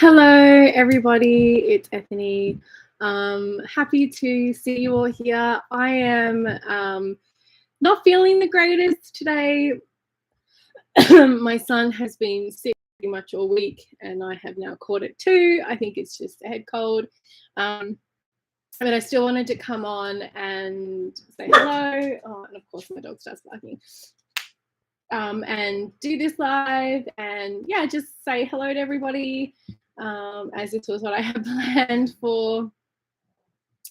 Hello, everybody. It's Ethony. Happy to see you all here. I am not feeling the greatest today. My son has been sick pretty much all week, and I have now caught it too. I think it's just a head cold. But I still wanted to come on and say hello. Oh, and of course, my dog starts barking. And do this live and yeah, just say hello to everybody. As this was what I had planned for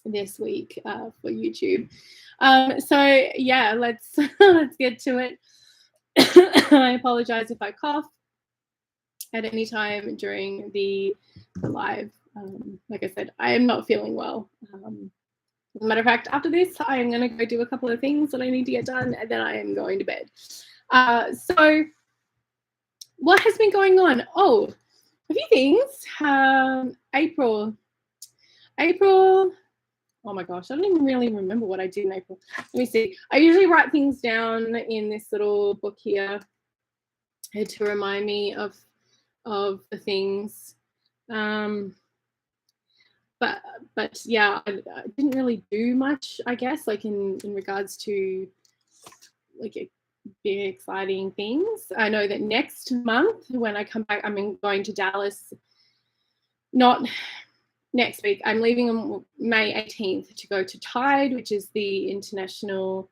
this week for YouTube. So yeah, let's get to it. I apologize if I cough at any time during the live. Like I said, I am not feeling well. As a matter of fact, after this, I am going to go do a couple of things that I need to get done, and then I am going to bed. So what has been going on? Oh, a few things. April. Oh my gosh, I don't even really remember what I did in April. Let me see. I usually write things down in this little book here to remind me of the things. But yeah, I didn't really do much, I guess, like in regards to like big exciting things. I know that next month when I come back, I'm going to Dallas. Not next week. I'm leaving on May 18th to go to Tide, which is the international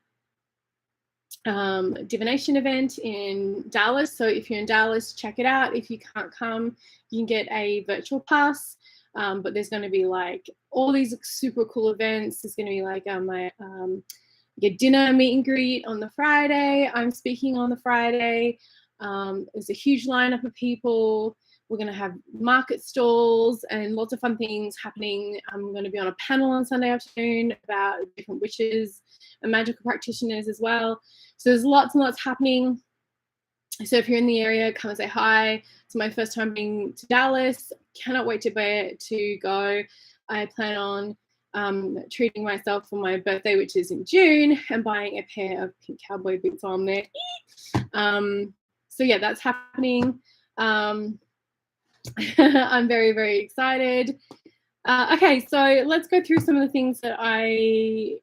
divination event in Dallas. So if you're in Dallas, check it out. If you can't come, you can get a virtual pass. But there's going to be like all these super cool events. There's going to be like a dinner meet and greet on the Friday. I'm speaking on the Friday. There's a huge lineup of people. We're going to have market stalls and lots of fun things happening. I'm going to be on a panel on Sunday afternoon about different witches and magical practitioners as well. So there's lots and lots happening. So if you're in the area, come and say hi. It's my first time being to Dallas. Cannot wait to go. I plan on treating myself for my birthday, which is in June, and buying a pair of pink cowboy boots on there. So yeah, that's happening. I'm very, very excited. Okay, so let's go through some of the things that I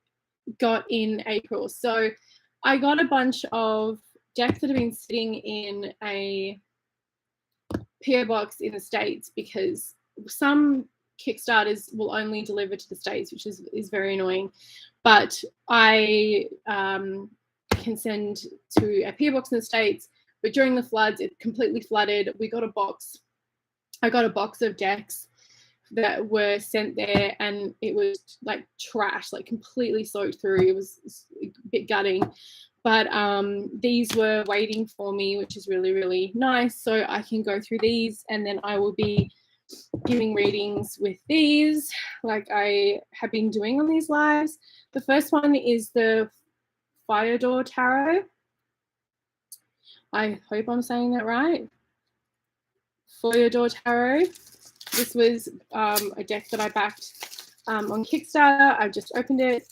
got in April. So I got a bunch of decks that have been sitting in a PO box in the States because some Kickstarters will only deliver to the States, which is very annoying. But I can send to a PO box in the States. But during the floods, it completely flooded. I got a box of decks that were sent there, and it was like trash, like completely soaked through. It was a bit gutting. But these were waiting for me, which is really, really nice. So I can go through these, and then I will be giving readings with these, like I have been doing on these lives. The first one is the Fyodor Tarot. I hope I'm saying that right. Fyodor Tarot. This was a deck that I backed on Kickstarter. I've just opened it,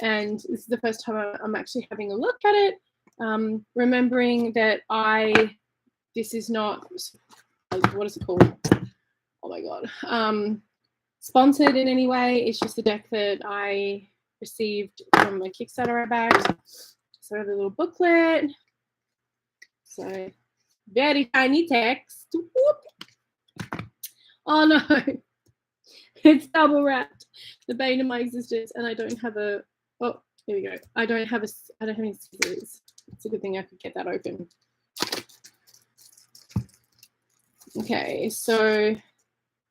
and this is the first time I'm actually having a look at it. Remembering that this is not, what is it called? Oh my God. Sponsored in any way. It's just a deck that I received from my Kickstarter I backed. So I have a little booklet. So very tiny text. Whoop. Oh no, it's double wrapped. The bane of my existence, and I don't have a. Oh, here we go. I don't have any scissors. It's a good thing I could get that open. Okay, so,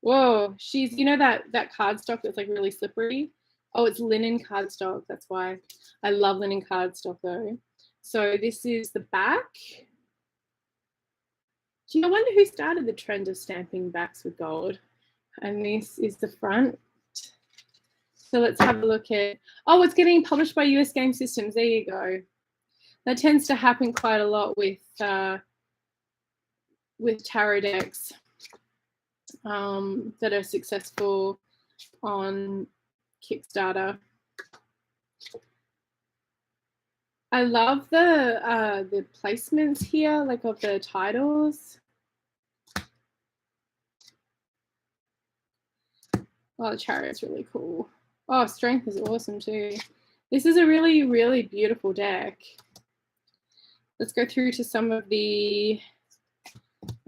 whoa, you know that cardstock that's like really slippery? Oh, it's linen cardstock. That's why I love linen cardstock though. So this is the back. I wonder who started the trend of stamping backs with gold. And this is the front. So let's have a look at, oh, it's getting published by US Game Systems. There you go. That tends to happen quite a lot with tarot decks that are successful on Kickstarter. I love the placements here, like of the titles. Oh, the Chariot's really cool. Oh, Strength is awesome too. This is a really, really beautiful deck. Let's go through to some of the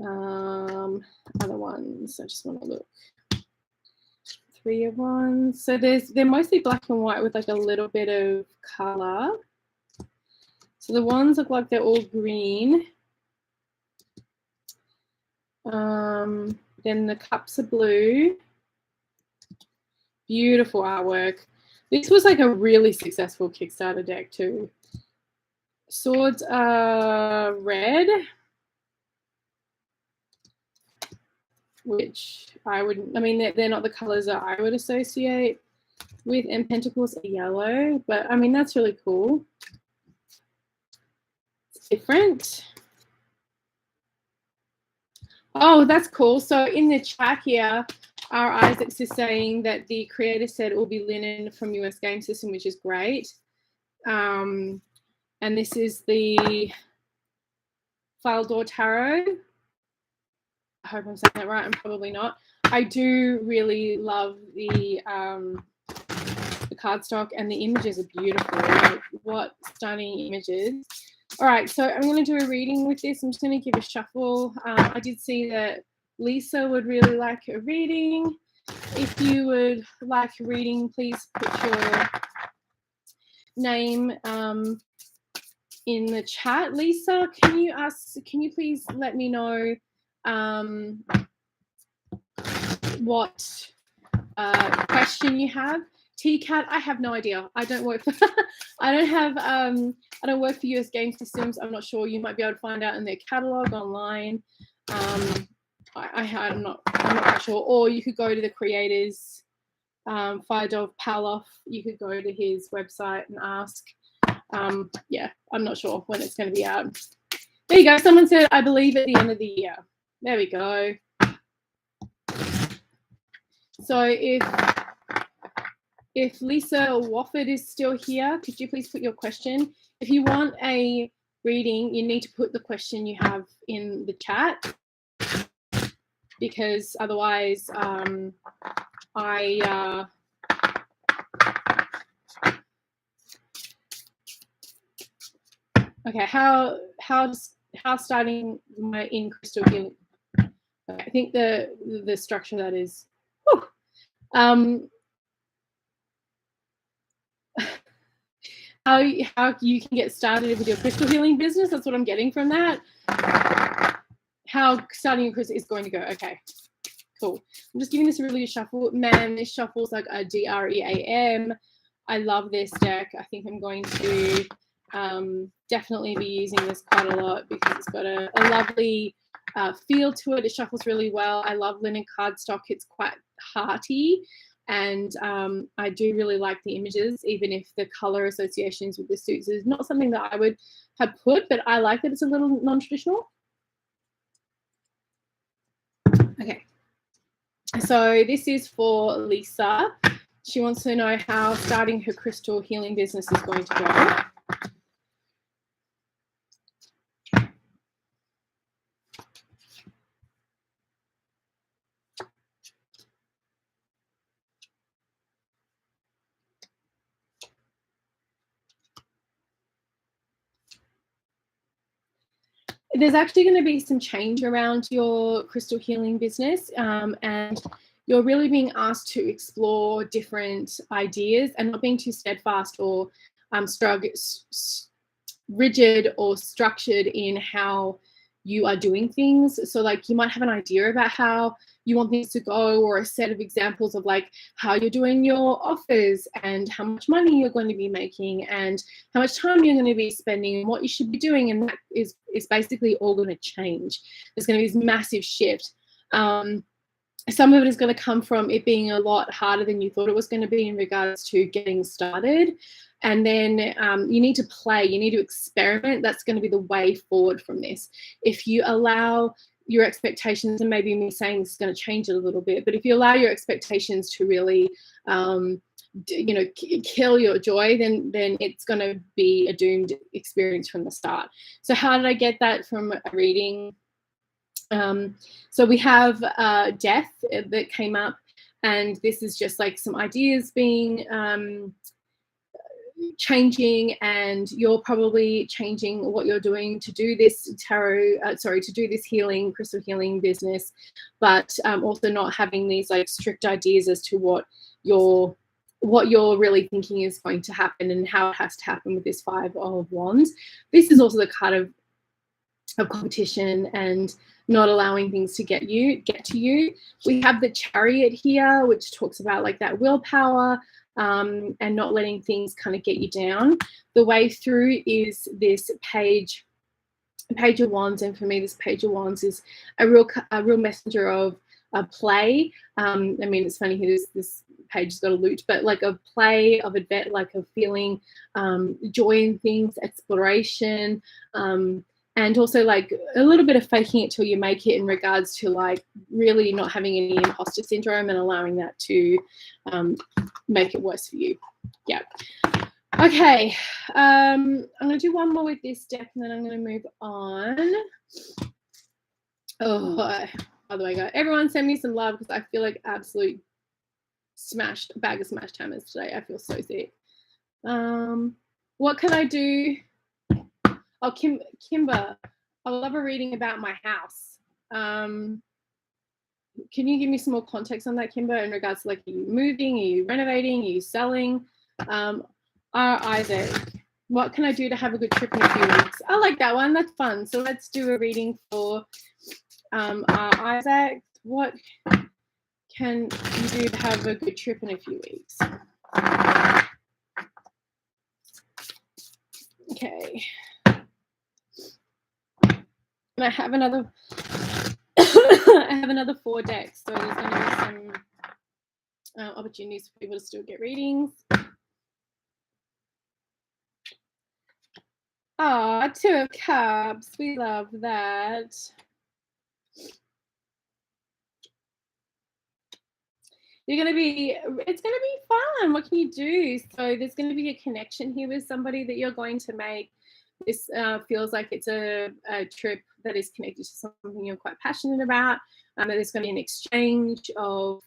other ones. I just want to look. 3 of Wands. So they're mostly black and white with like a little bit of color. So the Wands look like they're all green. Then the Cups are blue. Beautiful artwork. This was like a really successful Kickstarter deck too. Swords are red, which I wouldn't, I mean, they're not the colors that I would associate with, and Pentacles are yellow, but I mean, that's really cool. It's different. Oh, that's cool. So in the chat here, our Isaacs is saying that the creator said it will be linen from US Game System, which is great. And this is the File Door Tarot. I hope I'm saying that right. I'm probably not. I do really love the cardstock, and the images are beautiful. Like, what stunning images. All right, so I'm going to do a reading with this. I'm just going to give a shuffle. I did see that Lisa would really like a reading. If you would like a reading, please put your name in the chat. Lisa, can you please let me know what question you have? TCAT, I have no idea. I don't work for I don't work for US Game Systems. I'm not sure. You might be able to find out in their catalog online. I'm not quite sure. Or you could go to the creators, Firedog Paloff. You could go to his website and ask. Yeah, I'm not sure when it's going to be out. There you go. Someone said, I believe at the end of the year. There we go. So if Lisa Wofford is still here, could you please put your question? If you want a reading, you need to put the question you have in the chat, because otherwise okay, how starting my in crystal healing. I think the structure that is how you can get started with your crystal healing business. That's what I'm getting from that. How starting your crystal is going to go. Okay, cool. I'm just giving this a really good shuffle. Man, this shuffle's like a DREAM. I love this deck. I think I'm going to definitely be using this quite a lot because it's got a lovely feel to it. It shuffles really well. I love linen cardstock. It's quite hearty. And I do really like the images, even if the color associations with the suits is not something that I would have put, but I like that it's a little non-traditional. Okay, so this is for Lisa. She wants to know how starting her crystal healing business is going to go. There's actually going to be some change around your crystal healing business, and you're really being asked to explore different ideas and not being too steadfast or rigid or structured in how you are doing things. So like you might have an idea about how you want things to go, or a set of examples of like how you're doing your offers and how much money you're going to be making and how much time you're going to be spending and what you should be doing. And that is basically all going to change. There's going to be this massive shift. Some of it is going to come from it being a lot harder than you thought it was going to be in regards to getting started. And then you need to play, you need to experiment. That's going to be the way forward from this. If you allow your expectations, and maybe me saying this is going to change it a little bit, but if you allow your expectations to really, kill your joy, then it's going to be a doomed experience from the start. So how did I get that from a reading? So we have death that came up, And this is just like some ideas being changing, and you're probably changing what you're doing to do this to do this healing, crystal healing business, but also not having these like strict ideas as to what you're really thinking is going to happen and how it has to happen with this 5 of Wands. This is also the card of competition and not allowing things to get to you. We have the Chariot here, which talks about like that willpower, and not letting things kind of get you down. The way through is this page of Wands, and for me this page of Wands is a real messenger of a play. I mean, it's funny here, this page has got a lute, but like a play of like a feeling joy in things, exploration, and also like a little bit of faking it till you make it, in regards to like really not having any imposter syndrome and allowing that to make it worse for you. Yeah. Okay. I'm going to do one more with this deck and then I'm going to move on. Oh, by the way, guys, everyone send me some love because I feel like absolute bag of smashed hammers today. I feel so sick. What can I do? Oh, Kimber, I would love a reading about my house. Can you give me some more context on that, Kimber, in regards to like, are you moving, are you renovating, are you selling? Isaac, what can I do to have a good trip in a few weeks? I like that one. That's fun. So let's do a reading for Isaac. What can you do to have a good trip in a few weeks? Okay. And I have another I have another 4 decks, so there's going to be some opportunities for people to still get readings. Oh, 2 of Cups. We love that. It's going to be fun. What can you do? So there's going to be a connection here with somebody that you're going to make. This feels like it's a trip that is connected to something you're quite passionate about. There's going to be an exchange of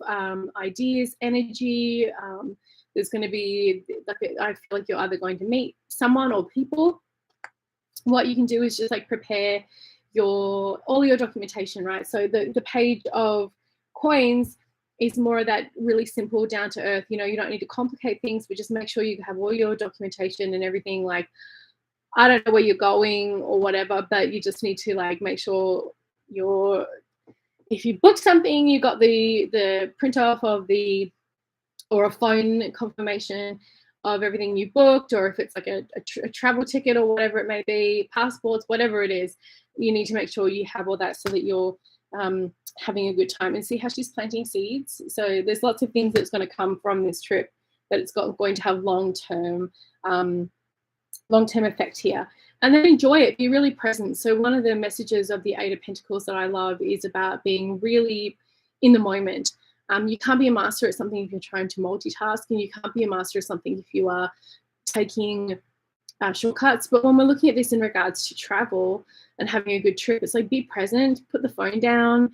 ideas, energy. There's going to be, I feel like you're either going to meet someone or people. What you can do is just like prepare all your documentation, right? So the page of coins is more of that really simple, down to earth. You know, you don't need to complicate things, but just make sure you have all your documentation and everything. Like, I don't know where you're going or whatever, but you just need to like make sure if you booked something, you got the print off of or a phone confirmation of everything you booked, or if it's like a travel ticket or whatever it may be, passports, whatever it is, you need to make sure you have all that so that you're having a good time. And see how she's planting seeds. So there's lots of things that's going to come from this trip, that it's going to have long-term effect here. And then enjoy it, be really present. So one of the messages of the 8 of Pentacles that I love is about being really in the moment. You can't be a master at something if you're trying to multitask, and you can't be a master at something if you are taking shortcuts. But when we're looking at this in regards to travel and having a good trip, it's like, be present, put the phone down,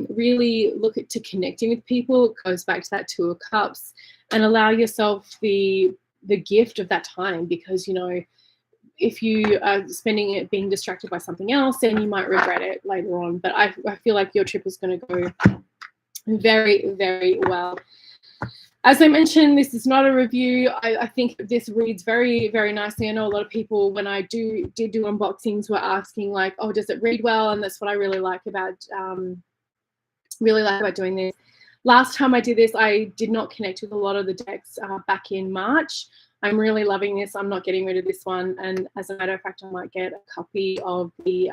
really look to connecting with people. It goes back to that 2 of Cups, and allow yourself the gift of that time, because, you know, if you are spending it being distracted by something else, then you might regret it later on. But I feel like your trip is going to go very, very well. As I mentioned, this is not a review. I think this reads very, very nicely. I know a lot of people, when I did do unboxings, were asking like, oh, does it read well? And that's what I really like about doing this. Last time I did this, I did not connect with a lot of the decks back in March. I'm really loving this. I'm not getting rid of this one. And as a matter of fact, I might get a copy of the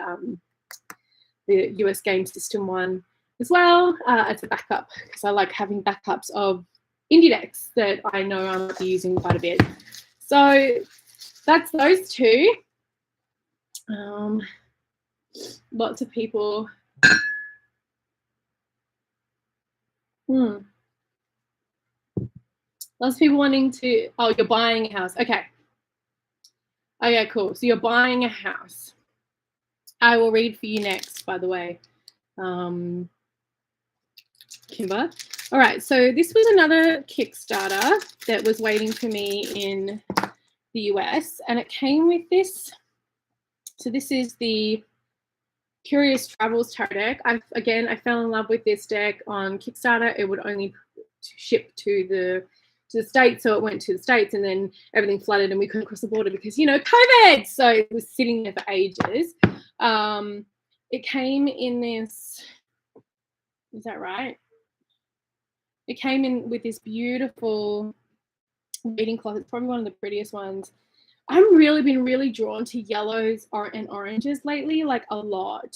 US game system one as well as a backup, because I like having backups of indie decks that I know I might be using quite a bit. So that's those 2. Lots of people. Lots of people wanting to, oh, you're buying a house. Okay, cool. So you're buying a house. I will read for you next, by the way, Kimber. All right, so this was another Kickstarter that was waiting for me in the US, and it came with this. So this is the Curious Travels tarot deck. I fell in love with this deck on Kickstarter. It would only ship to the States, so it went to the States, and then everything flooded and we couldn't cross the border because, COVID. So it was sitting there for ages. It came in this, is that right? It came in with this beautiful reading cloth. It's probably one of the prettiest ones. I've been really drawn to yellows and oranges lately, like a lot.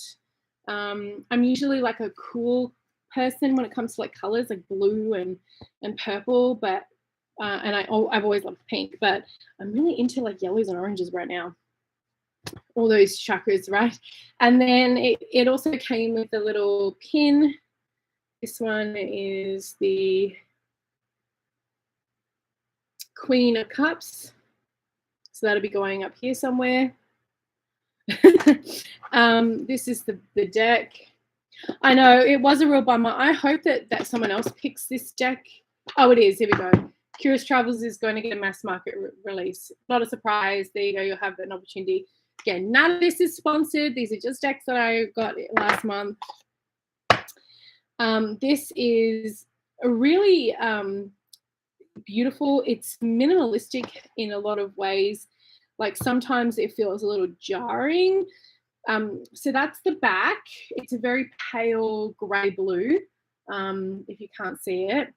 I'm usually like a cool person when it comes to like colors, like blue and purple, but and I've always loved pink, but I'm really into like yellows and oranges right now. All those chakras, right? And then it also came with a little pin. This one is the Queen of Cups. So that'll be going up here somewhere. This is the deck. I know, it was a real bummer. I hope that someone else picks this deck. Oh, it is. Here we go. Curious Travels is going to get a mass market release. Not a surprise. There you go. You'll have an opportunity. Again, none of this is sponsored. These are just decks that I got last month. This is a really beautiful. It's minimalistic in a lot of ways. Like sometimes it feels a little jarring. So that's the back. It's a very pale grey blue, if you can't see it.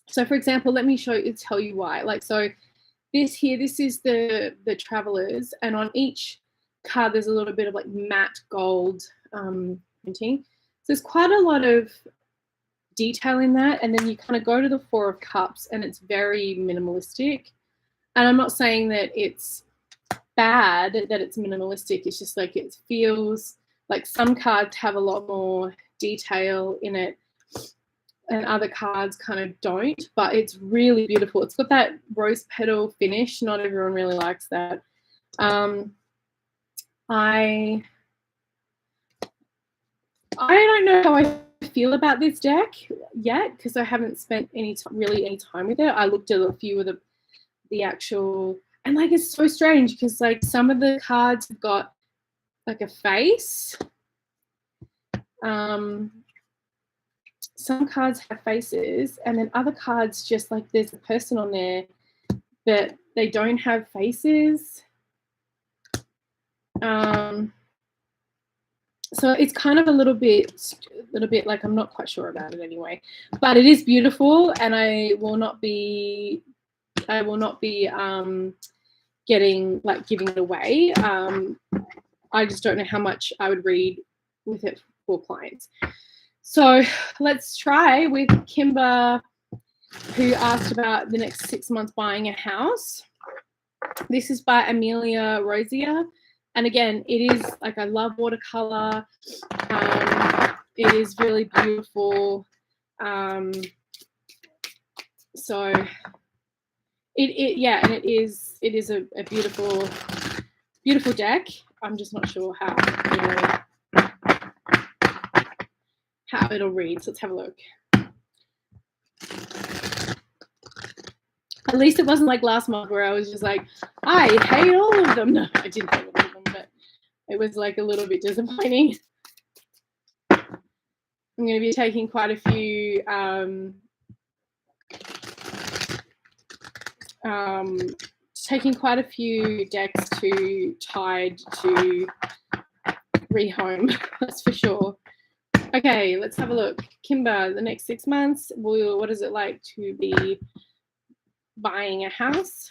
So for example, let me tell you why. Like, so this is the Travelers, and on each card there's a little bit of like matte gold printing. So there's quite a lot of detail in that, and then you kind of go to the Four of Cups and it's very minimalistic. And I'm not saying that it's bad that it's minimalistic. It's just like it feels like some cards have a lot more detail in it and other cards kind of don't, but it's really beautiful. It's got that rose petal finish. Not everyone really likes that. I don't know how I feel about this deck yet because I haven't spent any time with it. I looked at a few of the actual, and like it's so strange because like some of the cards have got like a face. Some cards have faces, and then other cards just like there's a person on there, but they don't have faces. So it's kind of a little bit like I'm not quite sure about it anyway, but it is beautiful, and I will not be giving it away. I just don't know how much I would read with it for clients. So let's try with Kimber, who asked about the next 6 months buying a house. This is by Amelia Rosier. And again, it is like, I love watercolor. It is really beautiful. So it is a beautiful deck. I'm just not sure how it'll read. So let's have a look. At least it wasn't like last month where I was just like, I hate all of them. No, I didn't hate all of them, but it was like a little bit disappointing. I'm going to be taking quite a few decks to Tide to rehome, that's for sure. Okay, let's have a look. Kimber, the next 6 months, what is it like to be buying a house?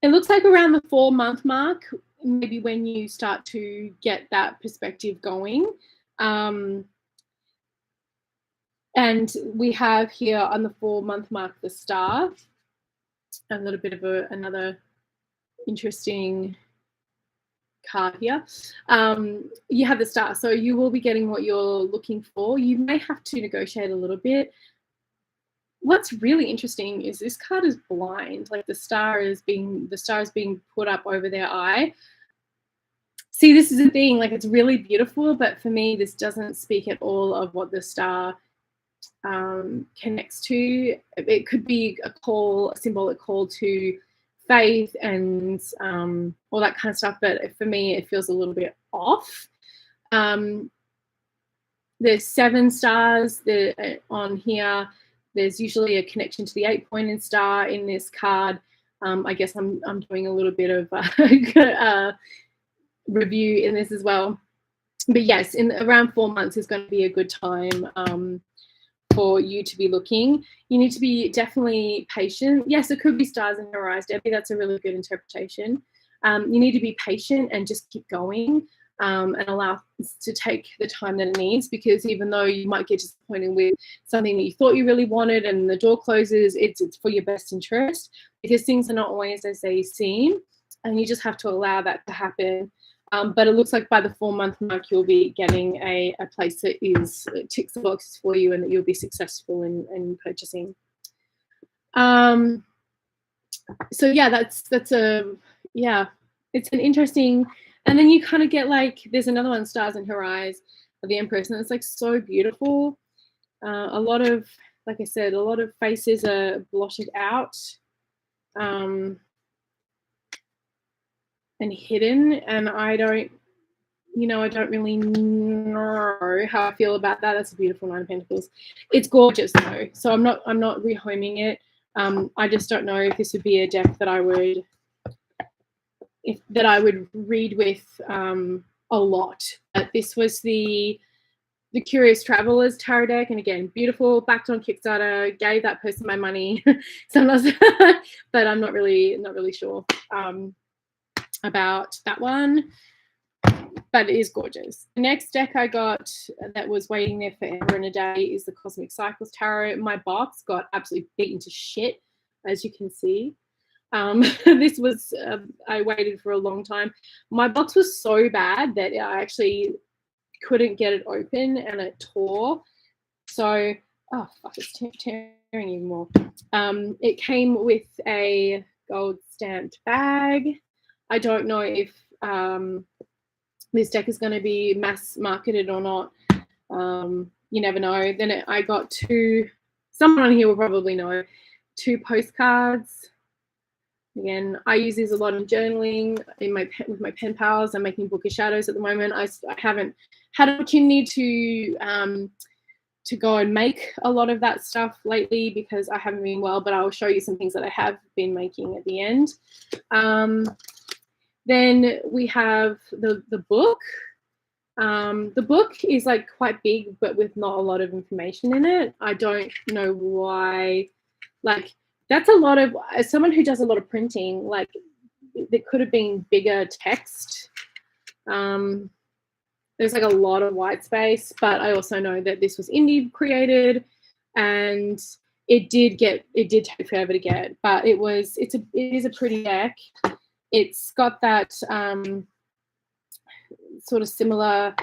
It looks like around the 4-month mark, maybe when you start to get that perspective going. And we have here on the 4-month mark the Star, a little bit of another interesting card here. You have the Star, so you will be getting what you're looking for. You may have to negotiate a little bit. what's really interesting is this card is blind. Like the star is being put up over their eye. See, this is the thing, like it's really beautiful, but for me, this doesn't speak at all of what the star connects to. It could be a symbolic call to faith and all that kind of stuff, but for me, it feels a little bit off. There's 7 stars on here. There's usually a connection to the 8-pointed star in this card. I guess I'm doing a little bit of review in this as well. But yes, in around 4 months is going to be a good time for you to be looking. You need to be definitely patient. Yes, it could be stars in your eyes, Debbie. That's a really good interpretation. You need to be patient and just keep going and allow to take the time that it needs, because even though you might get disappointed with something that you thought you really wanted and the door closes, it's for your best interest, because things are not always as they seem, and you just have to allow that to happen. But it looks like by the 4-month mark, you'll be getting a place that ticks the boxes for you and that you'll be successful in purchasing. So yeah, it's an interesting, and then you kind of get like, there's another one, Stars in Her Eyes, of the Empress, and it's like so beautiful. A lot of, like I said, a lot of faces are blotted out. And hidden, and I don't really know how I feel about that. That's a beautiful 9 of Pentacles. It's gorgeous though, so I'm not rehoming it. I just don't know if this would be a deck that I would read with a lot. This was the Curious Travelers tarot deck, and again, beautiful, backed on Kickstarter, gave that person my money sometimes, but I'm not really sure about that one, but it is gorgeous. The next deck I got that was waiting there forever and a day is the Cosmic Cycles Tarot. My box got absolutely beaten to shit, as you can see. This was, I waited for a long time. My box was so bad that I actually couldn't get it open and it tore. So, oh fuck, it's tearing even more. It came with a gold stamped bag. I don't know if this deck is going to be mass marketed or not. You never know. Then I got someone on here will probably know, 2 postcards. Again, I use these a lot in journaling with my pen pals. I'm making Book of Shadows at the moment. I haven't had an opportunity to go and make a lot of that stuff lately because I haven't been well, but I'll show you some things that I have been making at the end. Then we have the book. The book is like quite big, but with not a lot of information in it. I don't know why. Like, that's a lot of, as someone who does a lot of printing, like there could have been bigger text. There's like a lot of white space, but I also know that this was indie created, and it did take forever to get, but it is a pretty deck. It's got that sort of similar,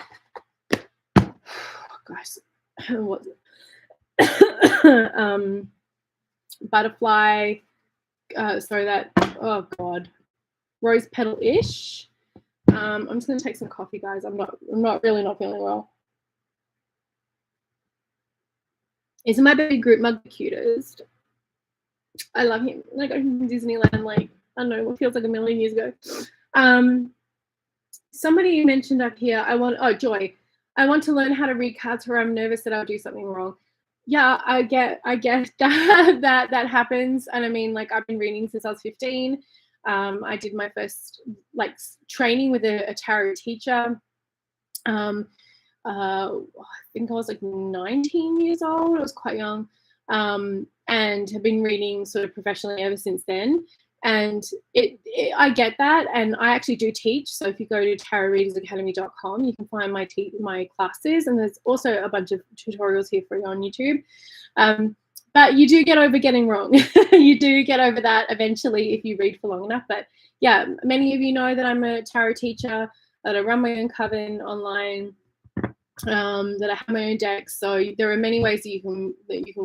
what butterfly, rose petal-ish. I'm just gonna take some coffee, guys. I'm not feeling well. Isn't my baby Groot Mug the cutest? I love him. Like, I from Disneyland, like, I don't know, what feels like a million years ago. Somebody mentioned up here, Joy, I want to learn how to read cards, or I'm nervous that I'll do something wrong. Yeah, I get that happens. And I mean, like, I've been reading since I was 15. I did my first like training with a tarot teacher. I think I was like 19 years old. I was quite young, and have been reading sort of professionally ever since then. And I get that, and I actually do teach. So if you go to tarotreadersacademy.com, you can find my classes, and there's also a bunch of tutorials here for you on YouTube. But you do get over getting wrong. You do get over that eventually if you read for long enough. But yeah, many of you know that I'm a tarot teacher, that I run my own coven online, that I have my own decks. So there are many ways that you can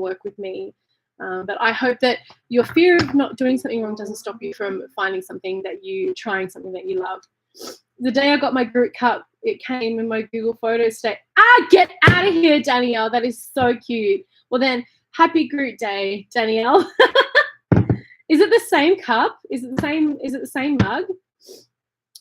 work with me. But I hope that your fear of not doing something wrong doesn't stop you from trying something that you love. The day I got my Groot cup, it came in my Google Photos today. Get out of here, Danielle. That is so cute. Well then, happy Groot Day, Danielle. Is it the same cup? Is it the same mug?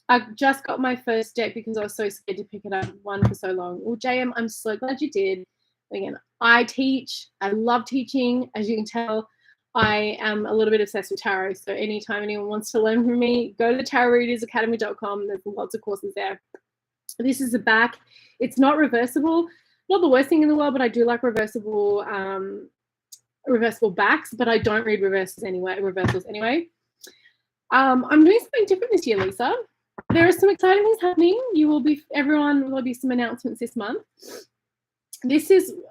I just got my first deck because I was so scared to pick it up one for so long. Well, JM, I'm so glad you did. Again, I teach. I love teaching. As you can tell, I am a little bit obsessed with tarot. So anytime anyone wants to learn from me, go to tarotreadersacademy.com. There's lots of courses there. This is the back. It's not reversible. Not the worst thing in the world, but I do like reversible backs, but I don't read reversals anyway. I'm doing something different this year, Lisa. There are some exciting things happening. Everyone will be some announcements this month.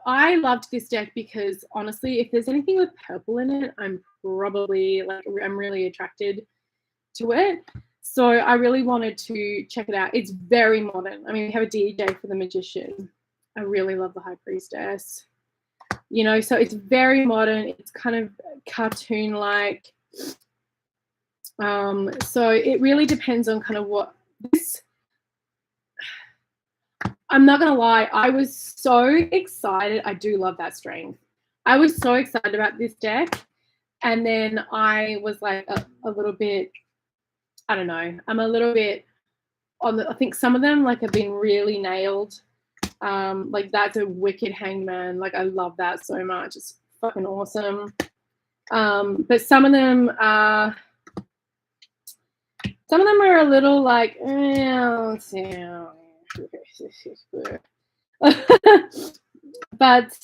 I loved this deck because honestly, if there's anything with purple in it, I'm really attracted to it. So I really wanted to check it out. It's very modern. I mean, we have a DJ for the Magician. I really love the High Priestess. You know, so it's very modern. It's kind of cartoon-like. So it really depends on kind of what this. I'm not going to lie. I was so excited. I do love that strength. I was so excited about this deck. And then I was like a little bit, I don't know. I'm a little bit I think some of them like have been really nailed. Like that's a wicked Hangman. Like I love that so much. It's fucking awesome. But some of them are a little like, but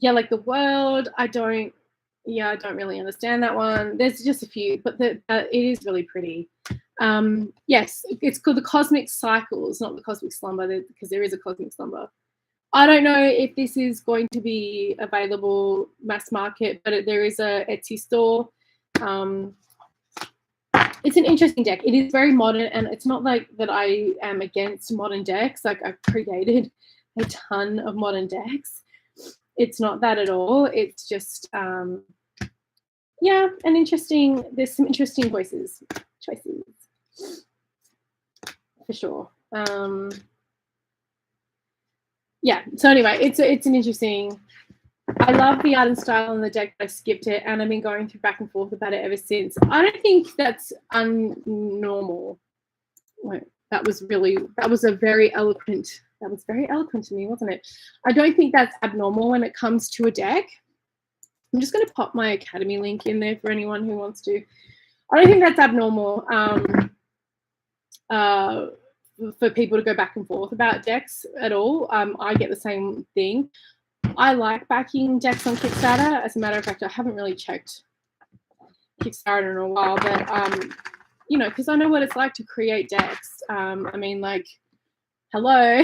yeah, like the world, I don't really understand that one. There's just a few, but it is really pretty. Yes, it's called the Cosmic Cycles, not the Cosmic Slumber, because there is a Cosmic Slumber. I don't know if this is going to be available mass market, but there is a Etsy store. It's an interesting deck. It is very modern, and it's not like that I am against modern decks. Like I've created a ton of modern decks. It's not that at all. It's just, yeah, there's some interesting choices for sure. Yeah, so anyway, it's an interesting. I love the art and style on the deck. I skipped it, and I've been going through back and forth about it ever since. I don't think that's unnormal. Wait, that was very eloquent to me, wasn't it? I don't think that's abnormal when it comes to a deck. I'm just going to pop my Academy link in there for anyone who wants to. I don't think that's abnormal for people to go back and forth about decks at all. I get the same thing. I like backing decks on Kickstarter. As a matter of fact, I haven't really checked Kickstarter in a while, but you know, because I know what it's like to create decks. I mean, like, hello,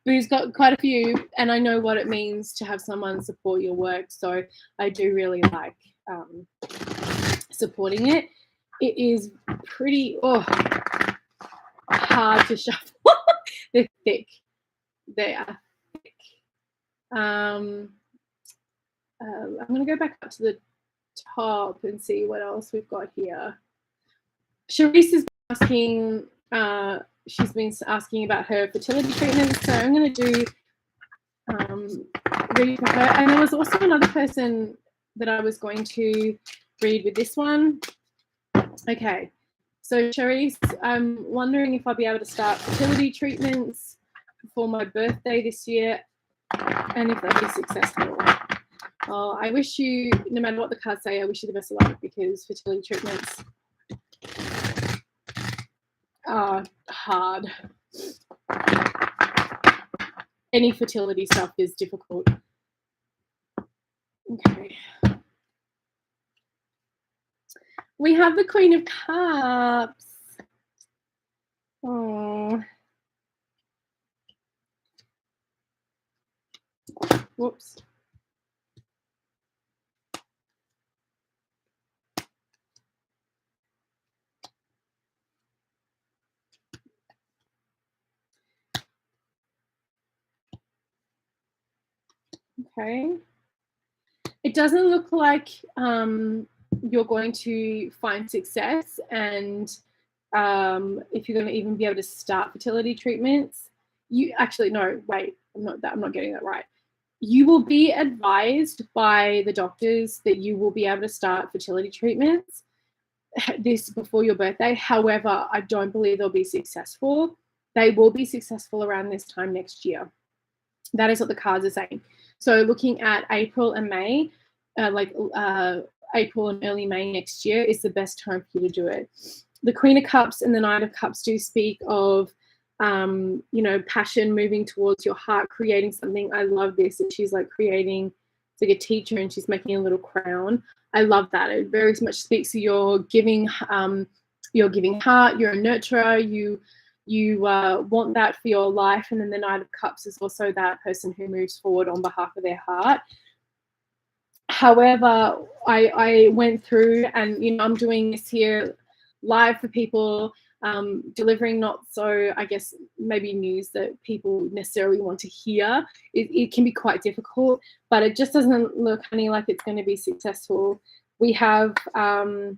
Boo's got quite a few, and I know what it means to have someone support your work. So I do really like supporting it. It is pretty hard to shuffle. They're thick. They are thick. I'm going to go back up to the top and see what else we've got here. Charisse is asking, she's been asking about her fertility treatment, so I'm going to do read for her. And there was also another person that I was going to read with this one. Okay, so Charisse, I'm wondering if I'll be able to start fertility treatments before my birthday this year, and if they'll be successful. I wish you, no matter what the cards say, I wish you the best of luck, because fertility treatments are hard. Any fertility stuff is difficult. Okay. We have the Queen of Cups. Oh. Whoops. Okay. it doesn't look like you're going to find success, and if you're going to even be able to start fertility treatments. You actually, no, wait, I'm not getting that right. You will be advised by the doctors that you will be able to start fertility treatments this before your birthday. However, I don't believe they'll be successful. They will be successful around this time next year. That is what the cards are saying. So looking at April and May, April and early May next year is the best time for you to do it. The Queen of Cups and the Knight of Cups do speak of, passion, moving towards your heart, creating something. I love this. And she's like creating, it's like a teacher and she's making a little crown. I love that. It very much speaks to your giving heart. You're a nurturer. You want that for your life. And then the Knight of Cups is also that person who moves forward on behalf of their heart. However, I went through and, I'm doing this here live for people, delivering not so, I guess, maybe news that people necessarily want to hear. It can be quite difficult, but it just doesn't look, honey, like it's going to be successful. We have the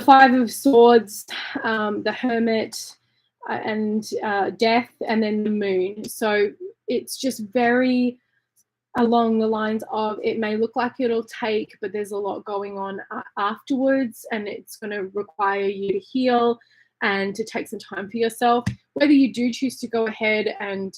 Five of Swords, the Hermit, and Death, and then the Moon. So it's just very along the lines of, it may look like it'll take, but there's a lot going on afterwards, and it's going to require you to heal and to take some time for yourself. Whether you do choose to go ahead and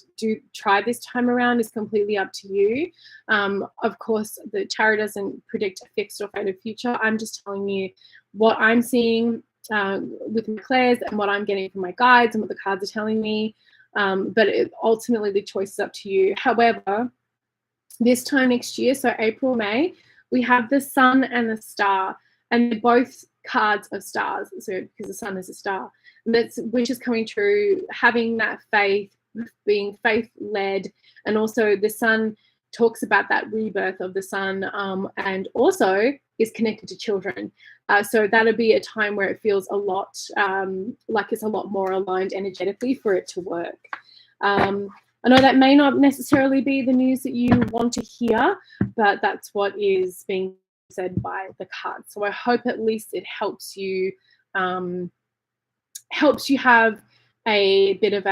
try this time around is completely up to you. Of course, the tarot doesn't predict a fixed or fated future. I'm just telling you what I'm seeing with my clairs and what I'm getting from my guides and what the cards are telling me. But ultimately, the choice is up to you. However, this time next year, so April, May, we have the Sun and the Star, and they're both cards of stars. So because the Sun is a star, which is coming true, having that faith, being faith-led, and also the Sun talks about that rebirth of the Sun, and also is connected to children. So that'll be a time where it feels a lot like it's a lot more aligned energetically for it to work. I know that may not necessarily be the news that you want to hear, but that's what is being said by the cards. So I hope at least it helps you have a bit of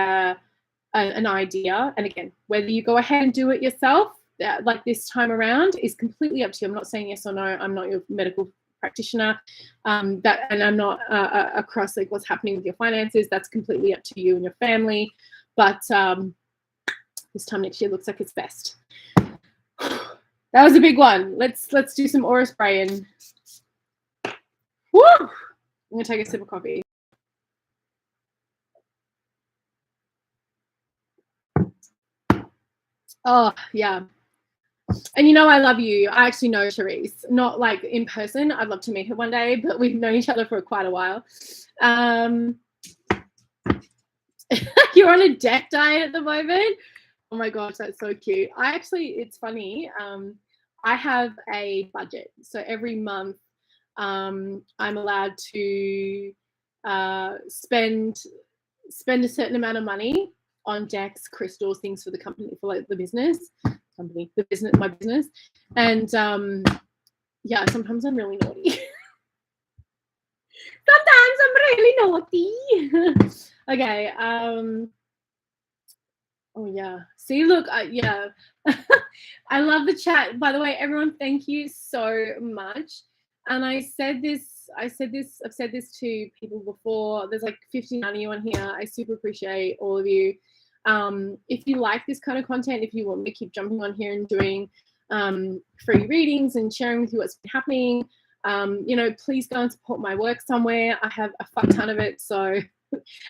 an idea. And again, whether you go ahead and do it yourself, like this time around, is completely up to you. I'm not saying yes or no. I'm not your medical practitioner, and I'm not across like what's happening with your finances. That's completely up to you and your family. But this time next year looks like it's best. That was a big one. Let's do some aura spraying. Woo! I'm gonna take a sip of coffee. Oh yeah. And I love you. I actually know Therese, not like in person. I'd love to meet her one day, but we've known each other for quite a while. You're on a deck diet at the moment? Oh my gosh, that's so cute. It's funny. I have a budget. So every month I'm allowed to spend a certain amount of money on decks, crystals, things for the company, for like my business. And yeah, sometimes I'm really naughty. Sometimes I'm really naughty. Okay. Oh yeah. See, look, yeah. I love the chat. By the way, everyone, thank you so much. And I've said this to people before. There's like 59 of you on here. I super appreciate all of you. If you like this kind of content, if you want me to keep jumping on here and doing free readings and sharing with you what's been happening, please go and support my work somewhere. I have a fuck ton of it. So,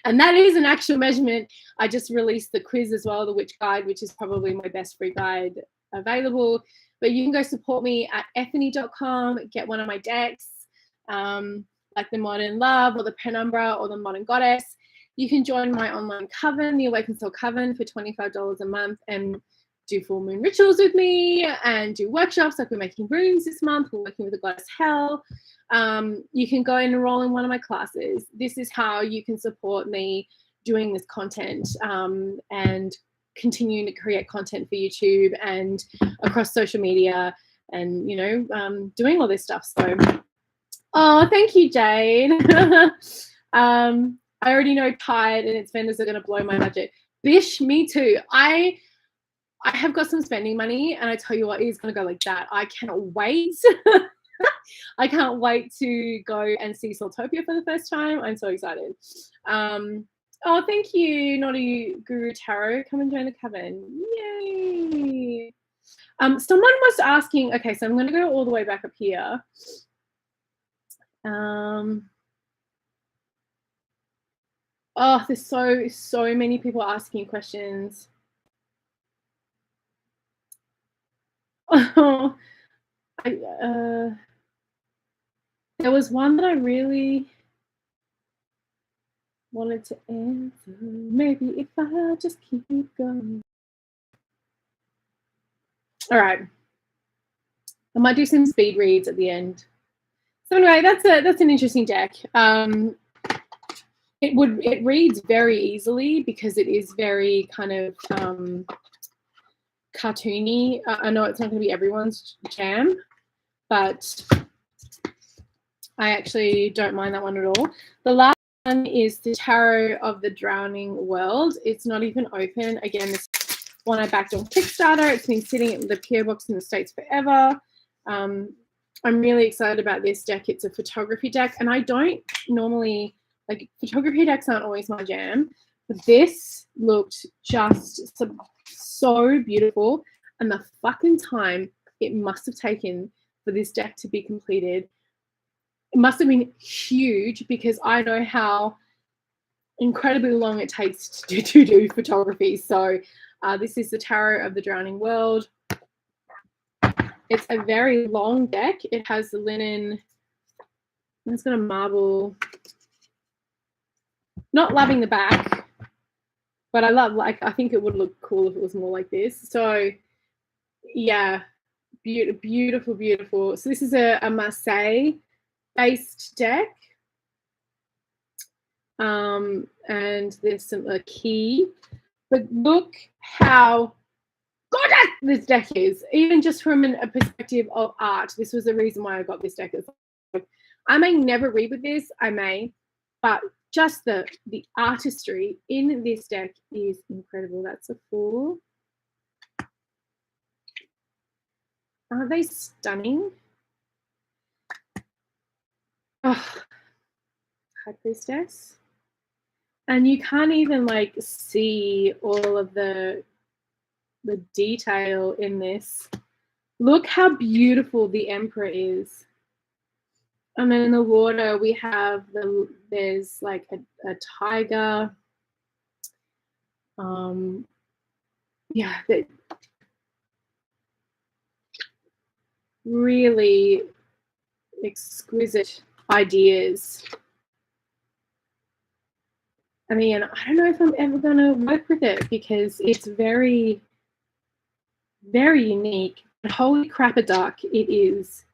and that is an actual measurement. I just released the quiz as well, the Witch Guide, which is probably my best free guide available. But you can go support me at ethony.com, get one of my decks, like the Modern Love or the Penumbra or the Modern Goddess. You can join my online coven, the Awakened Soul Coven, for $25 a month and do full moon rituals with me and do workshops. Like we're making runes this month. We're working with the goddess Hell. You can go and enroll in one of my classes. This is how you can support me doing this content and continuing to create content for YouTube and across social media and doing all this stuff. So, oh, thank you, Jade. I already know Tide and its vendors are going to blow my budget. Bish, me too. I have got some spending money, and I tell you what, it is going to go like that. I cannot wait. I can't wait to go and see Saltopia for the first time. I'm so excited. Oh, thank you, Naughty Guru Tarot. Come and join the coven. Yay. Someone was asking, okay, so I'm going to go all the way back up here. Oh, there's so many people asking questions. Oh, there was one that I really wanted to answer. Maybe if I just keep going. All right. I might do some speed reads at the end. So anyway, that's an interesting deck. It reads very easily because it is very kind of cartoony. I know it's not going to be everyone's jam, but I actually don't mind that one at all. The last one is the Tarot of the Drowning World. It's not even open. Again, this one I backed on Kickstarter. It's been sitting in the PO box in the States forever. I'm really excited about this deck. It's a photography deck, and I don't normally, like, photography decks aren't always my jam, but this looked just so beautiful, and the fucking time it must have taken for this deck to be completed, it must have been huge, because I know how incredibly long it takes to do photography. So this is the Tarot of the Drowning World. It's a very long deck. It has the linen, it's got a marble, not loving the back, but I think it would look cool if it was more like this. So yeah, beautiful, beautiful. So this is a Marseille based deck. And there's a key, but look how gorgeous this deck is, even just from a perspective of art. This was the reason why I got this deck. I may never read with this, I may, but just the artistry in this deck is incredible. That's a 4. Aren't they stunning? Oh, High-Priestess. And you can't even like see all of the detail in this. Look how beautiful the Emperor is. And then in the water we have there's like a tiger. Yeah, really exquisite ideas. I mean, I don't know if I'm ever going to work with it because it's very, very unique. But holy crap, a duck, it is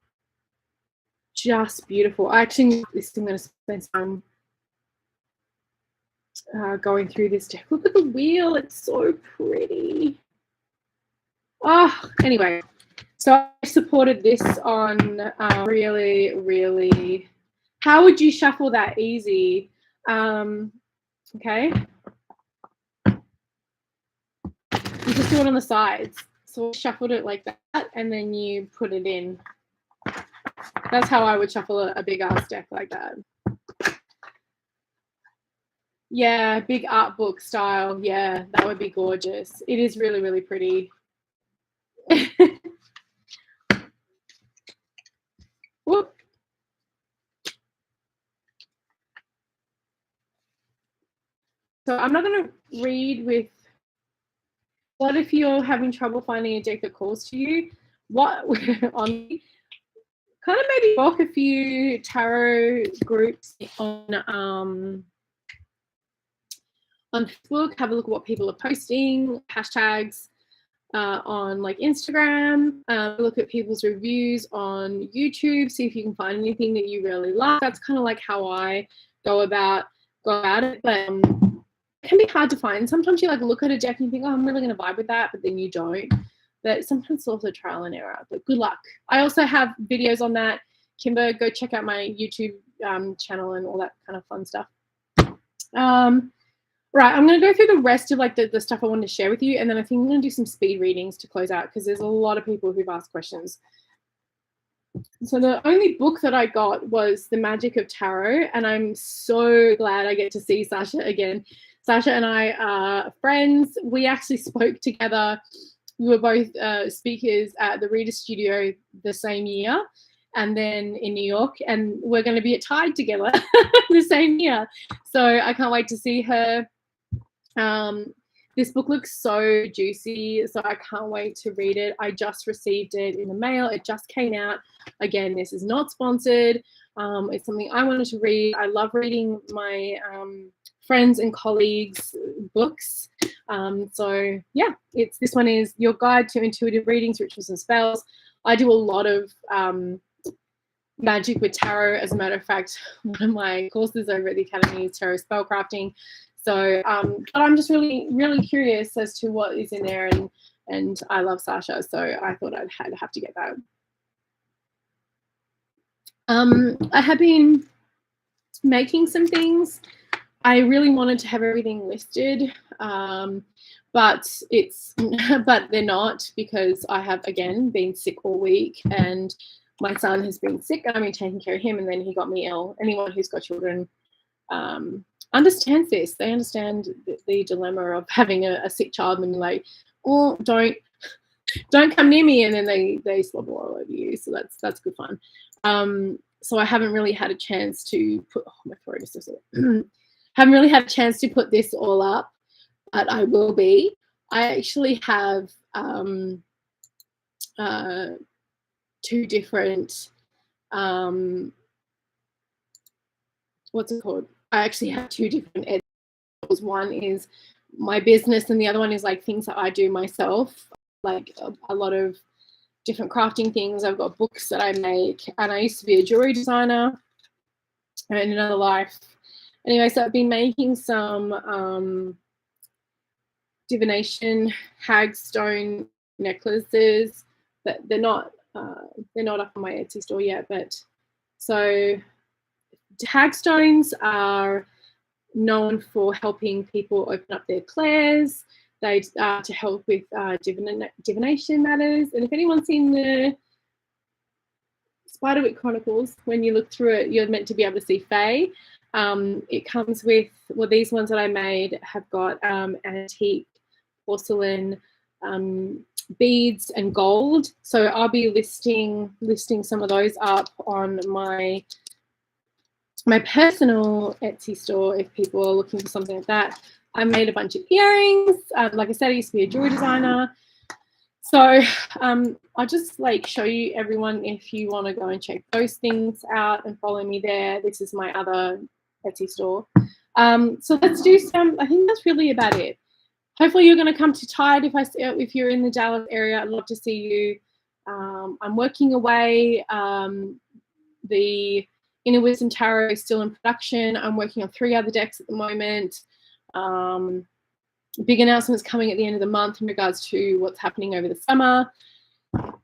just beautiful. I actually I'm going to spend some going through this deck. Look at the wheel. It's so pretty. Oh, anyway. So I supported this on really, really. How would you shuffle that easy? Okay. You just do it on the sides. So I shuffled it like that, and then you put it in. That's how I would shuffle a big ass deck like that. Yeah, big art book style. Yeah, that would be gorgeous. It is really, really pretty. Whoop. So I'm not going to read with. What if you're having trouble finding a deck that calls to you? What on kind of maybe walk a few tarot groups on Facebook. Have a look at what people are posting, hashtags on like Instagram. Look at people's reviews on YouTube. See if you can find anything that you really like. That's kind of like how I go about it. But it can be hard to find. Sometimes you like look at a deck and you think, oh, I'm really going to vibe with that, but then you don't. but sometimes it's also trial and error, but good luck. I also have videos on that. Kimber, go check out my YouTube channel and all that kind of fun stuff. Right, I'm going to go through the rest of like the stuff I wanted to share with you, and then I think I'm going to do some speed readings to close out because there's a lot of people who've asked questions. So the only book that I got was The Magic of Tarot, and I'm so glad I get to see Sasha again. Sasha and I are friends. We actually spoke together. We were both speakers at the Reader Studio the same year, and then in New York, and we're going to be at Tide together the same year. So I can't wait to see her. This book looks so juicy, so I can't wait to read it. I just received it in the mail. It just came out. Again, this is not sponsored. It's something I wanted to read. I love reading my friends and colleagues' books. So yeah, this one is Your Guide to Intuitive Readings, Rituals and Spells. I do a lot of magic with tarot. As a matter of fact, one of my courses over at the Academy is tarot spellcrafting. So, but I'm just really, really curious as to what is in there, and I love Sasha, so I thought I'd have to get that. I have been making some things. I really wanted to have everything listed, but they're not, because I have again been sick all week, and my son has been sick, and I've been taking care of him, and then he got me ill. Anyone who's got children understands this. They understand the dilemma of having a sick child, and you're like, oh, don't come near me, and then they slobber all over you. So that's good fun. So I haven't really had a chance to put, oh, my throat is so haven't really had a chance to put this all up, but I will be. I actually have 2 different what's it called? I actually have 2 different edibles. One is my business, and the other one is like things that I do myself, like a lot of different crafting things. I've got books that I make, and I used to be a jewelry designer in another life. Anyway, so I've been making some divination hagstone necklaces, but they're not up on my Etsy store yet. But so hagstones are known for helping people open up their clairs. They to help with divination matters. And if anyone's seen the Spiderwick Chronicles, when you look through it, you're meant to be able to see Fae. It comes with, well, these ones that I made have got antique porcelain beads and gold. So I'll be listing some of those up on my personal Etsy store if people are looking for something like that. I made a bunch of earrings. Like I said, I used to be a jewelry designer. So I'll just like show you everyone if you want to go and check those things out and follow me there. This is my other Etsy store. So let's do some, I think that's really about it. Hopefully you're going to come to Tide if you're in the Dallas area. I'd love to see you. I'm working away. The Inner Wisdom Tarot is still in production. I'm working on 3 other decks at the moment. Big announcements coming at the end of the month in regards to what's happening over the summer.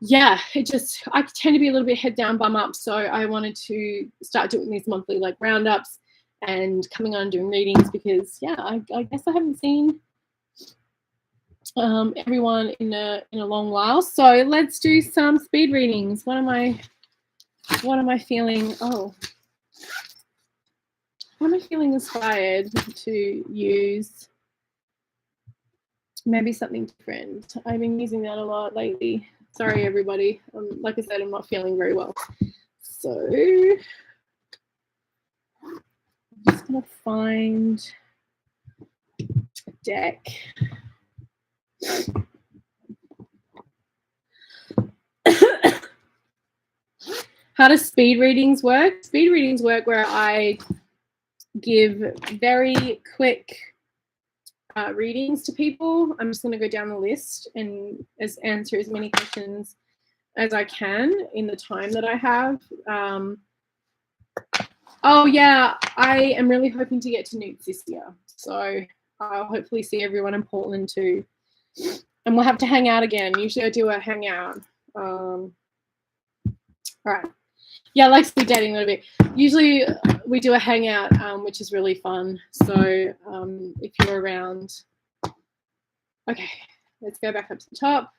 Yeah, I tend to be a little bit head down, bum up. So I wanted to start doing these monthly like roundups and coming on and doing readings because, yeah, I guess I haven't seen everyone in a long while. So let's do some speed readings. What am I feeling? Oh, what am I feeling inspired to use? Maybe something different. I've been using that a lot lately. Sorry, everybody. Like I said, I'm not feeling very well. So I'm just going to find a deck. How do speed readings work? Speed readings work where I give very quick readings to people. I'm just going to go down the list and answer as many questions as I can in the time that I have. Oh yeah, I am really hoping to get to Newts this year. So I'll hopefully see everyone in Portland too. And we'll have to hang out again. Usually I do a hangout. All right. Yeah, I like speed dating a little bit. Usually we do a hangout, which is really fun. So if you're around, okay, let's go back up to the top.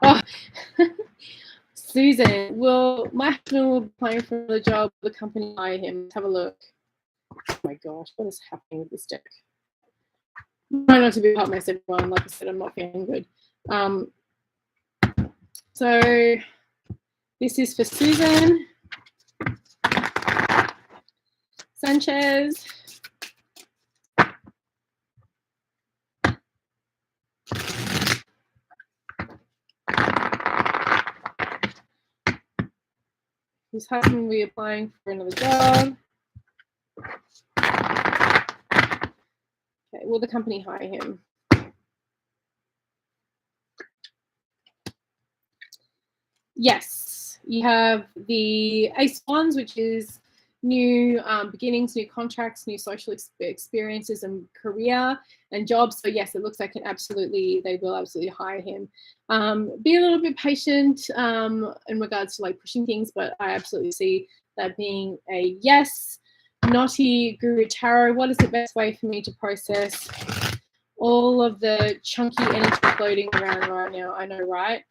Oh, Susan, my husband will be applying for the job. The company hire him. Let's have a look. Oh my gosh, what is happening with this deck? Try not to be a hot mess, everyone. Like I said, I'm not feeling good. So this is for Susan Sanchez. His husband will be applying for another job. Okay, will the company hire him? Yes, you have the Ace Wands, which is new beginnings, new contracts, new social experiences and career and jobs. So yes, it looks like they will absolutely hire him. Be a little bit patient in regards to like pushing things, but I absolutely see that being a yes. Naughty Guru Tarot, what is the best way for me to process all of the chunky energy floating around right now? I know, right?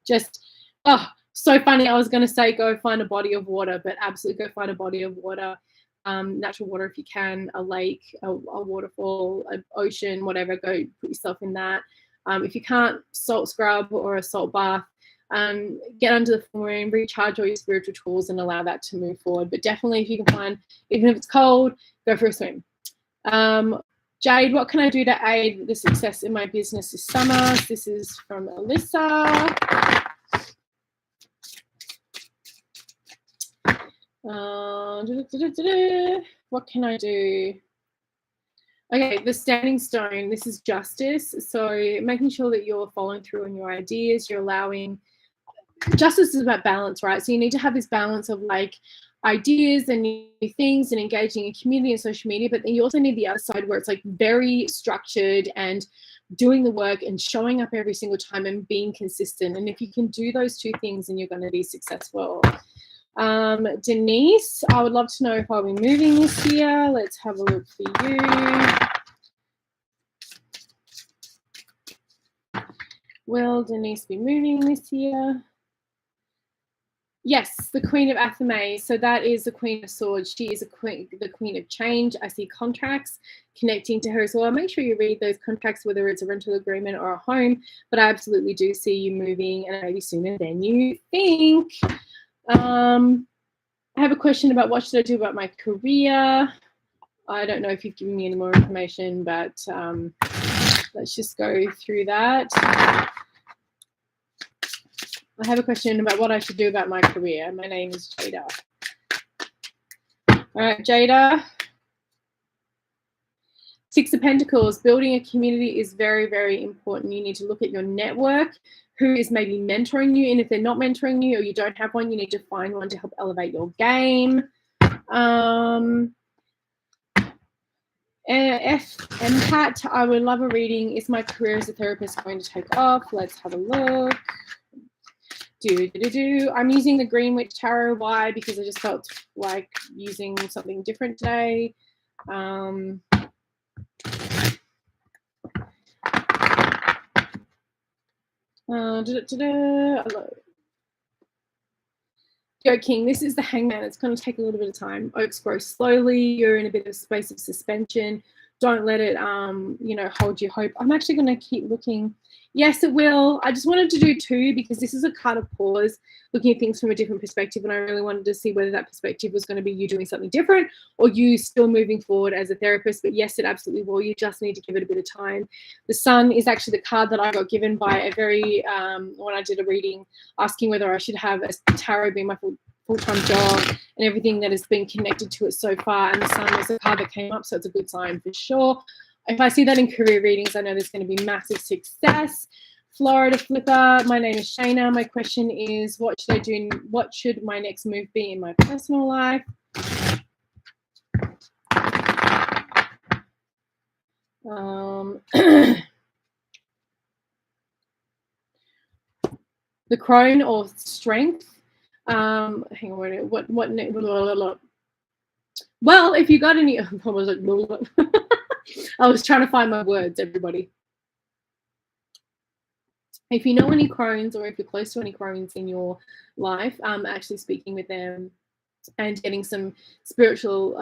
Just, oh, so funny. I was going to say go find a body of water, but absolutely go find a body of water, natural water if you can, a lake, a waterfall, an ocean, whatever. Go put yourself in that. If you can't, salt scrub or a salt bath. Get under the full moon, recharge all your spiritual tools and allow that to move forward. But definitely if you can find, even if it's cold, go for a swim. Jade, what can I do to aid the success in my business this summer? This is from Alyssa. What can I do? Okay, the standing stone, this is justice. So making sure that you're following through on your ideas, you're allowing, justice is about balance, right? So you need to have this balance of like ideas and new things and engaging in community and social media, but then you also need the other side where it's like very structured and doing the work and showing up every single time and being consistent. And if you can do those two things, then you're going to be successful. Denise, I would love to know if I'll be moving this year. Let's have a look for you. Will Denise be moving this year? Yes, the Queen of Athame. So that is the Queen of Swords. She is the Queen of Change. I see contracts connecting to her as well. Make sure you read those contracts, whether it's a rental agreement or a home. But I absolutely do see you moving, and maybe sooner than you think. I have a question about what should I do about my career. I don't know if you've given me any more information, but let's just go through that. I have a question about what I should do about my career. My name is Jada. All right, Jada. Six of Pentacles. Building a community is very, very important. You need to look at your network, who is maybe mentoring you. And if they're not mentoring you or you don't have one, you need to find one to help elevate your game. Empath, I would love a reading. Is my career as a therapist going to take off? Let's have a look. I'm using the Green Witch Tarot. Why? Because I just felt like using something different today. Go King, this is the Hangman. It's going to take a little bit of time. Oaks grow slowly. You're in a bit of space of suspension. Don't let it, hold your hope. I'm actually going to keep looking. Yes, it will. I just wanted to do two because this is a card of pause, looking at things from a different perspective. And I really wanted to see whether that perspective was going to be you doing something different or you still moving forward as a therapist. But yes, it absolutely will. You just need to give it a bit of time. The Sun is actually the card that I got given by a very, when I did a reading, asking whether I should have a tarot be my full-time job and everything that has been connected to it so far. And the Sun was the card that came up, so it's a good sign for sure. If I see that in career readings, I know there's going to be massive success. Florida Flipper, my name is Shayna. My question is, what should I do? What should my next move be in my personal life? The crone or strength. Hang on, what? Well, if you got any, I was trying to find my words, everybody. If you know any crones, or if you're close to any crones in your life, actually speaking with them and getting some spiritual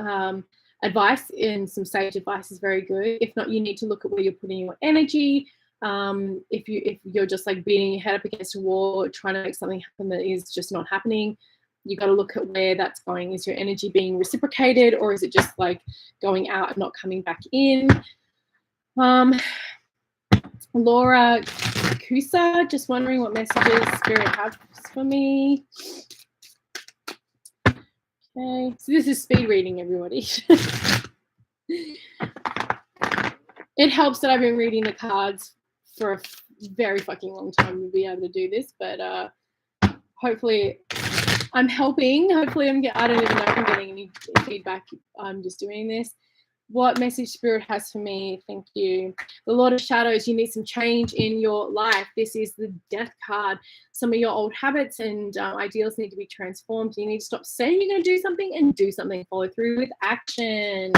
advice and some sage advice is very good. If not, you need to look at where you're putting your energy. If you're just like beating your head up against a wall, trying to make something happen that is just not happening, you got to look at where that's going. Is your energy being reciprocated, or is it just like going out and not coming back in? Laura Kusa, just wondering what messages Spirit has for me. Okay, so this is speed reading, everybody. It helps that I've been reading the cards for a very fucking long time to be able to do this, but hopefully I'm helping. Hopefully I don't even know if I'm getting any feedback. I'm just doing this. What message Spirit has for me? Thank you. The Lord of Shadows, you need some change in your life. This is the Death card. Some of your old habits and ideals need to be transformed. You need to stop saying you're going to do something and do something. Follow through with action.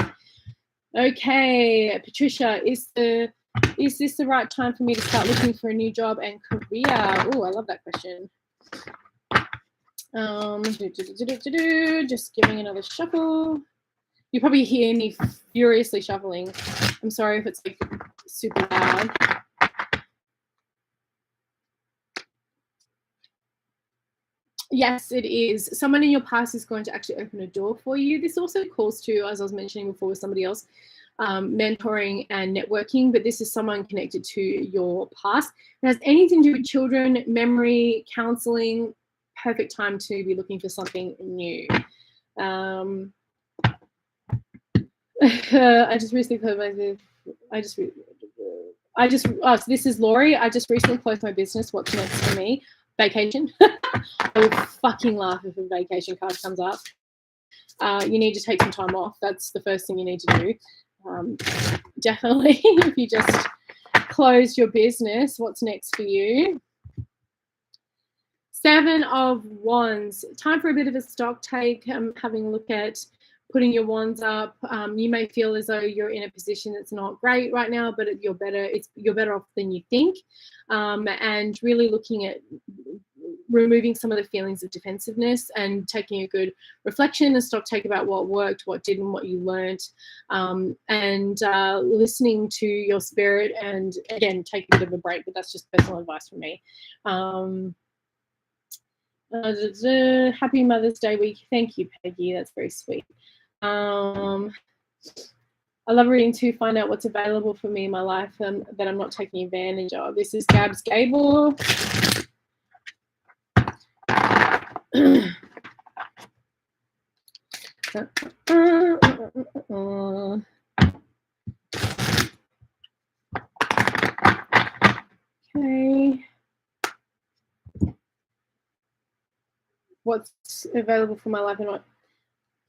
Okay, Patricia, is this the right time for me to start looking for a new job and career? Oh, I love that question. Just giving another shuffle. You probably hear me furiously shuffling. I'm sorry if it's like super loud. Yes, it is. Someone in your past is going to actually open a door for you. This also calls to, as I was mentioning before with somebody else, mentoring and networking, but this is someone connected to your past. It has anything to do with children, memory, counseling. Perfect time to be looking for something new. I just recently closed my. So this is Laurie. I just recently closed my business. What's next for me? Vacation. I would fucking laugh if a vacation card comes up. You need to take some time off. That's the first thing you need to do. Definitely, if you just closed your business, what's next for you? 7 of Wands. Time for a bit of a stock take. Having a look at putting your wands up. You may feel as though you're in a position that's not great right now, but you're better off than you think. And really looking at removing some of the feelings of defensiveness and taking a good reflection and stock take about what worked, what didn't, what you learned, and listening to your spirit. And again, take a bit of a break, but that's just personal advice from me. Happy Mother's Day week. Thank you, Peggy. That's very sweet. I love reading to find out what's available for me in my life that I'm not taking advantage of. This is Gabs Gable. Okay. What's available for my life and what?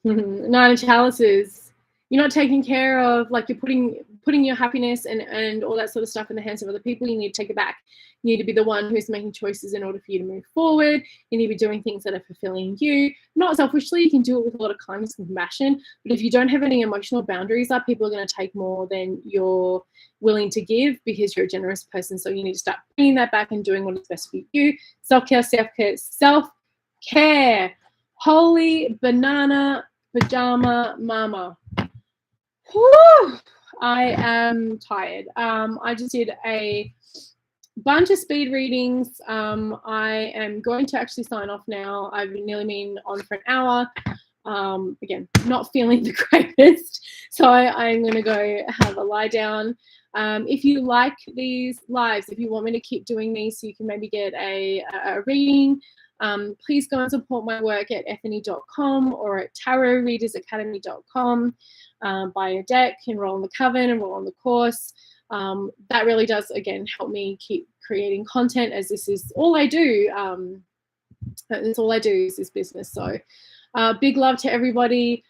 9 of Chalices. You're not taking care of, like, you're putting your happiness and all that sort of stuff in the hands of other people. You need to take it back. You need to be the one who's making choices in order for you to move forward. You need to be doing things that are fulfilling you. Not selfishly, you can do it with a lot of kindness and compassion. But if you don't have any emotional boundaries up, people are going to take more than you're willing to give because you're a generous person. So you need to start bringing that back and doing what is best for you. Self-care, self-care, self-care. Holy banana pajama mama. Whew, I am tired. I just did a bunch of speed readings. I am going to actually sign off now. I've nearly been on for an hour. Again, not feeling the greatest. So I'm going to go have a lie down. If you like these lives, if you want me to keep doing these so you can maybe get a reading, please go and support my work at ethony.com or at tarotreadersacademy.com. Buy a deck, enroll in the coven, enroll in the course. that really does, again, help me keep creating content, as this is all I do. That's all I do is this business. So big love to everybody.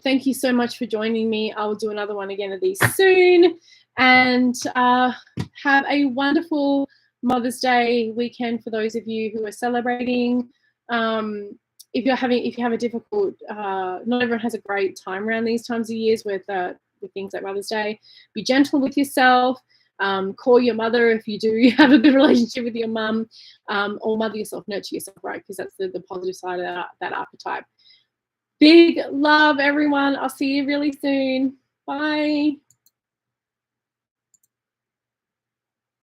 Thank you so much for joining me. I will do another one again of these soon. And have a wonderful Mother's Day weekend for those of you who are celebrating. If you have a difficult, not everyone has a great time around these times of years with things like Mother's Day. Be gentle with yourself. Call your mother if you do have a good relationship with your mum, or mother yourself, nurture yourself, right? Because that's the positive side of that archetype. Big love, everyone. I'll see you really soon. Bye.